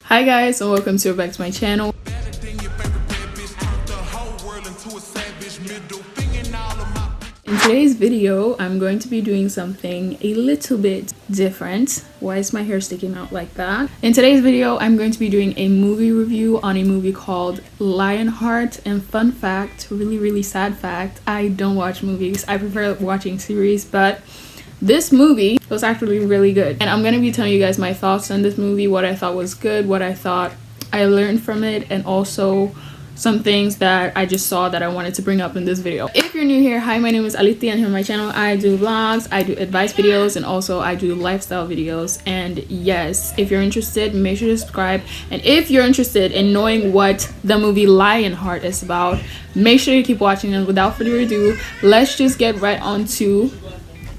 Hi guys, and welcome back to my channel. In today's video, I'm going to be doing something a little bit different. Why is my hair sticking out like that? In today's video, I'm going to be doing a movie review on a movie called Lionheart. And fun fact, really sad fact, I don't watch movies. I prefer watching series, but this movie was actually really good. And I'm going to be telling you guys my thoughts on this movie, what I thought was good, what I thought I learned from it, and also some things that I just saw that I wanted to bring up in this video. If you're new here, hi, my name is Alithy, and here on my channel I do vlogs, I do advice videos, and also I do lifestyle videos. And yes, if you're interested, make sure to subscribe. And if you're interested in knowing what the movie Lionheart is about, make sure you keep watching. And without further ado, let's just get right on to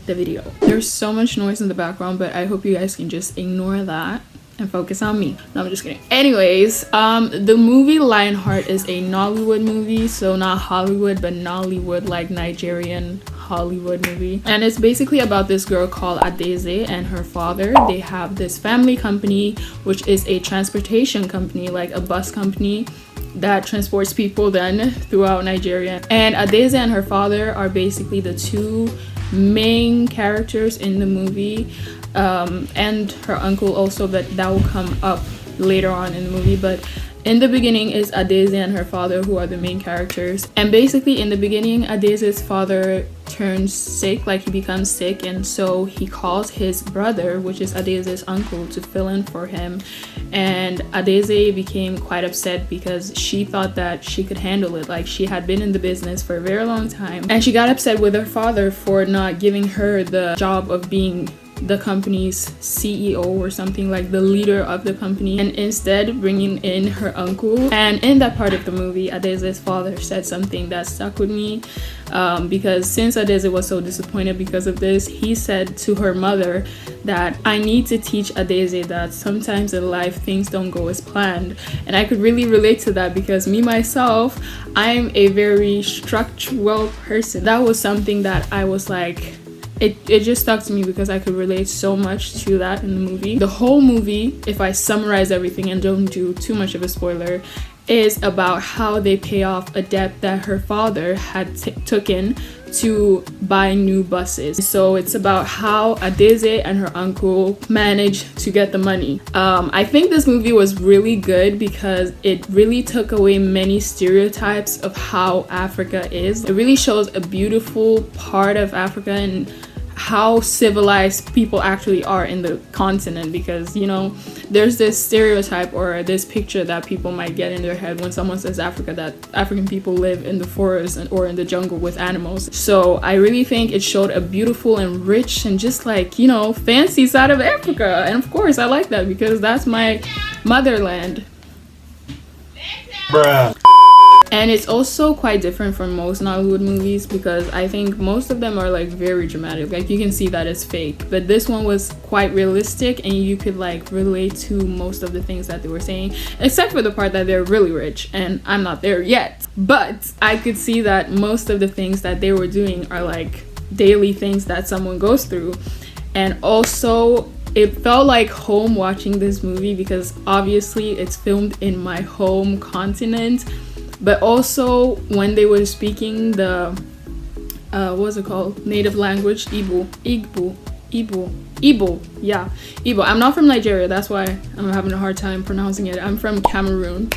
the video. There's so much noise in the background, but I hope you guys can just ignore that and focus on me. No, I'm just kidding. Anyways, the movie Lionheart is a Nollywood movie, so not Hollywood but Nollywood, like Nigerian Hollywood movie. And it's basically about this girl called Alithy and her father. They have this family company, which is a transportation company, like a bus company that transports people then throughout Nigeria. And Alithy and her father are basically the two main characters in the movie, and her uncle also, but that will come up later on in the movie. But in the beginning is Alithy and her father who are the main characters. And basically in the beginning, Adethi's father turns sick, like he becomes sick, and so he calls his brother, which is Adethi's uncle, to fill in for him. And Alithy became quite upset because she thought that she could handle it, like she had been in the business for a very long time, and she got upset with her father for not giving her the job of being the company's CEO or something, like the leader of the company, and instead bringing in her uncle. And in that part of the movie, Adethi's father said something that stuck with me, because since Alithy was so disappointed because of this, he said to her mother that I need to teach Alithy that sometimes in life things don't go as planned. And I could really relate to that because me myself, I'm a very structural person. That was something that I was like, it just stuck to me because I could relate so much to that in the movie. The whole movie, if I summarize everything and don't do too much of a spoiler, is about how they pay off a debt that her father had taken to buy new buses. So it's about how Alithy and her uncle managed to get the money. I think this movie was really good because it really took away many stereotypes of how Africa is. It really shows a beautiful part of Africa and how civilized people actually are in the continent, because you know there's this stereotype or this picture that people might get in their head when someone says Africa, that African people live in the forest or in the jungle with animals. So I really think it showed a beautiful and rich and just like, you know, fancy side of Africa. And of course I like that because that's my motherland. Bruh. And it's also quite different from most Nollywood movies because I think most of them are like very dramatic, like you can see that it's fake, but this one was quite realistic and you could like relate to most of the things that they were saying, except for the part that they're really rich, and I'm not there yet, but I could see that most of the things that they were doing are like daily things that someone goes through. And also it felt like home watching this movie because obviously it's filmed in my home continent. But also when they were speaking the what's it called, native language, Igbo, yeah, Igbo. I'm not from Nigeria, that's why I'm having a hard time pronouncing it. I'm from Cameroon.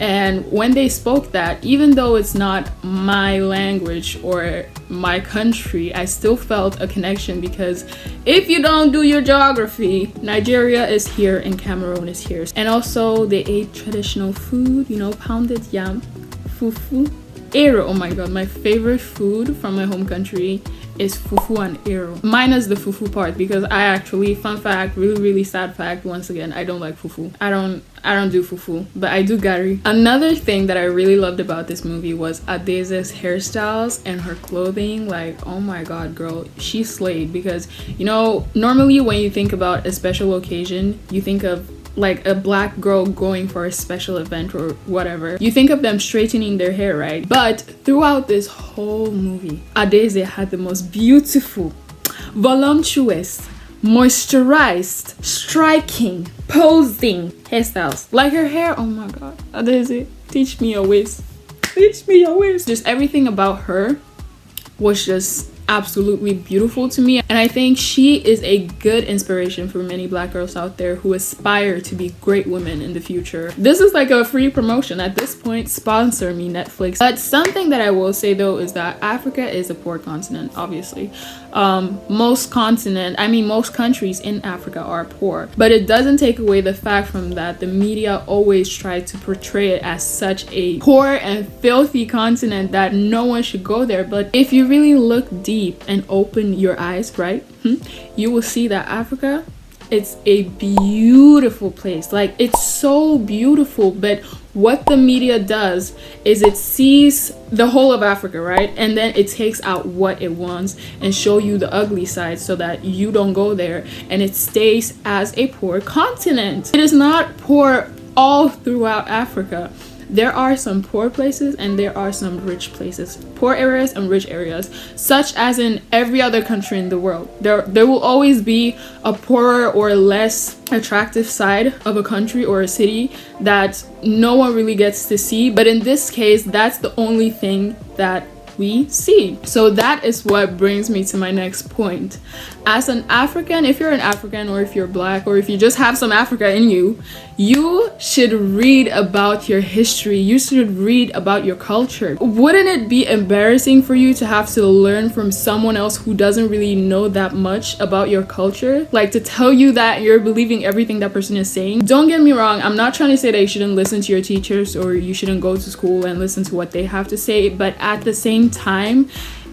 And when they spoke that, even though it's not my language or my country, I still felt a connection because if you don't do your geography, Nigeria is here and Cameroon is here. And also they ate traditional food, you know, pounded yam, fufu, ero. Oh my god, my favorite food from my home country is fufu and ero, minus the fufu part, because I actually, fun fact, really sad fact, once again, I don't like fufu. I don't do fufu, but I do gari. Another thing that I really loved about this movie was Adethi's hairstyles and her clothing. Like, oh my god, girl, she slayed. Because you know, normally when you think about a special occasion, you think of like a black girl going for a special event or whatever, you think of them straightening their hair, right? But throughout this whole movie, Alithy had the most beautiful, voluptuous, moisturized, striking, posing hairstyles. Like her hair, oh my god, there's it. Teach me your ways. Teach me your ways. Just everything about her was just absolutely beautiful to me, and I think she is a good inspiration for many Black girls out there who aspire to be great women in the future. This is like a free promotion at this point. Sponsor me, Netflix. But something that I will say though is that Africa is a poor continent, obviously. Most countries in Africa are poor, but it doesn't take away the fact from that the media always try to portray it as such a poor and filthy continent that no one should go there. But if you really look deep and open your eyes, right, you will see that Africa, it's a beautiful place. Like, it's so beautiful, but what the media does is it sees the whole of Africa, right, and then it takes out what it wants and show you the ugly side so that you don't go there, and it stays as a poor continent. It is not poor all throughout Africa. There are some poor places and there are some rich places, poor areas and rich areas, such as in every other country in the world. There will always be a poorer or less attractive side of a country or a city that no one really gets to see, but in this case, that's the only thing that we see. So that is what brings me to my next point. As an African, if you're an African or if you're Black or if you just have some Africa in you, you should read about your history. You should read about your culture. Wouldn't it be embarrassing for you to have to learn from someone else who doesn't really know that much about your culture? Like, to tell you that you're believing everything that person is saying? Don't get me wrong, I'm not trying to say that you shouldn't listen to your teachers or you shouldn't go to school and listen to what they have to say, but at the same time,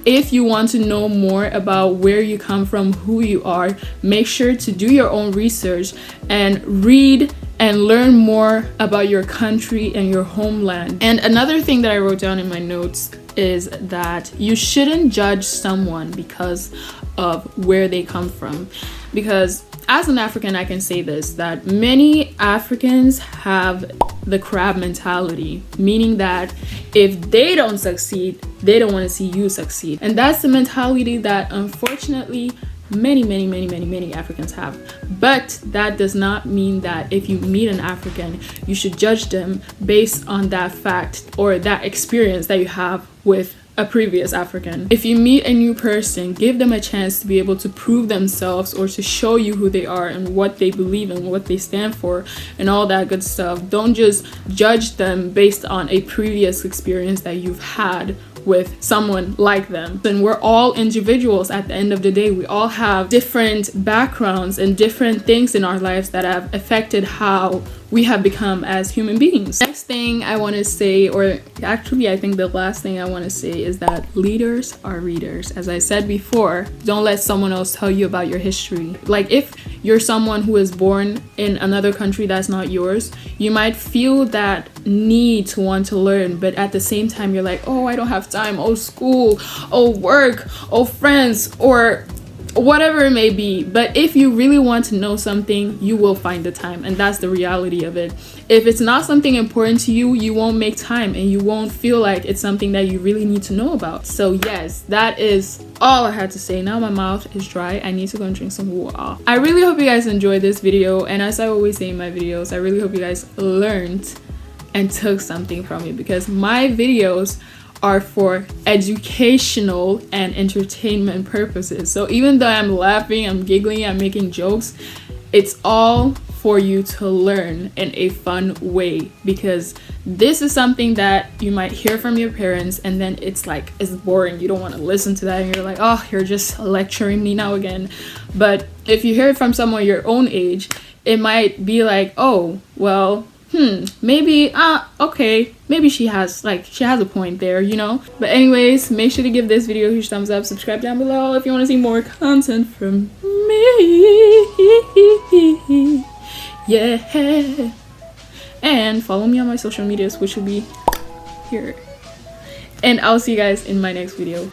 if you want to know more about where you come from, who you are, make sure to do your own research and read and learn more about your country and your homeland. And another thing that I wrote down in my notes is that you shouldn't judge someone because of where they come from. Because as an African, I can say this, that many Africans have the crab mentality, meaning that if they don't succeed, they don't want to see you succeed. And that's the mentality that unfortunately many Africans have. But that does not mean that if you meet an African, you should judge them based on that fact or that experience that you have with a previous African. If you meet a new person, give them a chance to be able to prove themselves or to show you who they are and what they believe and what they stand for and all that good stuff. Don't just judge them based on a previous experience that you've had with someone like them. And we're all individuals at the end of the day. We all have different backgrounds and different things in our lives that have affected how we have become as human beings. Next thing I want to say, or actually I think the last thing I want to say, is that leaders are readers. As I said before, don't let someone else tell you about your history. Like, if you're someone who is born in another country that's not yours, you might feel that need to want to learn, but at the same time you're like, oh, I don't have time, oh, school, oh, work, oh, friends, or whatever it may be. But if you really want to know something, you will find the time, and that's the reality of it. If it's not something important to you, you won't make time and you won't feel like it's something that you really need to know about. So yes, that is all I had to say. Now my mouth is dry. I need to go and drink some water. I really hope you guys enjoyed this video, and as I always say in my videos, I really hope you guys learned and took something from it, because my videos are for educational and entertainment purposes. So even though I'm laughing, I'm giggling, I'm making jokes, it's all for you to learn in a fun way, because this is something that you might hear from your parents and then it's like, it's boring, you don't want to listen to that, and you're like, oh, you're just lecturing me now again. But if you hear it from someone your own age, it might be like, oh, well, maybe okay, maybe she has a point there, you know. But anyways, make sure to give this video a huge thumbs up, subscribe down below if you want to see more content from me. Yeah, and follow me on my social medias, which will be here, and I'll see you guys in my next video.